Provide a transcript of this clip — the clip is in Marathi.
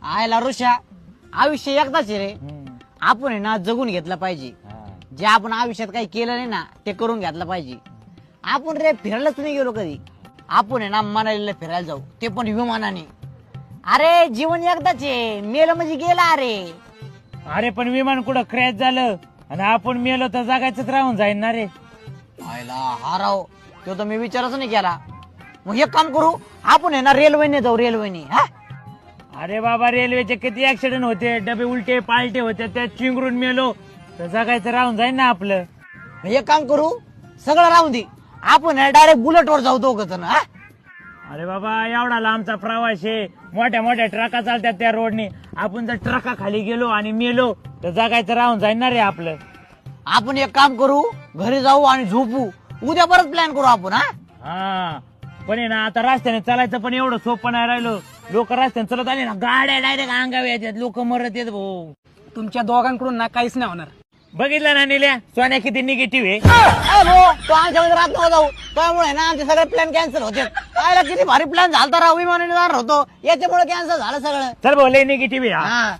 आयला ऋषा, आयुष्य एकदाच आहे रे. आपण आहे ना जगून घेतलं पाहिजे. जे आपण आयुष्यात काही केलं नाही ना ते करून घेतलं पाहिजे. आपण रे फिरायलाच नाही गेलो कधी. आपण आहे ना मनालीला फिरायला जाऊ, ते पण विमानाने. अरे जीवन एकदाच आहे, मेलं म्हणजे गेला अरे. अरे पण विमान कुठं क्रॅश झालं आणि आपण मेलो तर जगायचंच राहून जाईन ना रे. आयला हा राव, तो तर मी विचारच नाही केला. मग एक काम करू, आपण आहे ना रेल्वेने जाऊ, रेल्वेने. हा अरे बाबा रेल्वेचे किती ऍक्सिडेंट होते, डबे उलटे पालटे होते, त्यात चिंगरून मेलो तर जगायचं राहून जाईन ना आपलं. मग एक काम करू, सगळं राहून दे, आपण डायरेक्ट बुलेटवर जाऊ दोघं जण. हा अरे बाबा एवढा लांबचा प्रवास आहे, मोठ्या मोठ्या ट्रका चालतात त्या रोडने. आपण जर ट्रका खाली गेलो आणि मेलो तर जगायचं राहून जाईन ना रे आपलं. आपण एक काम करू, घरी जाऊ आणि झोपू. उद्या परत प्लॅन करू आपण. हा हा पण आहे ना आता रस्त्याने चालायचं पण एवढं सोपं नाही राहिलो. लोक रस्त्याने चालत आले ना, गाड्या डायरेक्ट अंगावर येतात, लोक मरत येत भाऊ. तुमच्या दोघांकडून ना काहीच नाही होणार. बघितलं ना निल्या, सोन्या किती निगेटिव्ह आहे. तो आमच्यामध्ये राहत नव्हता जाऊ, त्यामुळे ना आमचे सगळे प्लॅन कॅन्सल होते. आयला किती भारी प्लॅन झालता राव, विमानाने जाणार होतो, याच्यामुळे कॅन्सल झालं सगळं. चल भाऊ लय निगेटिव्ह आहे हा. हा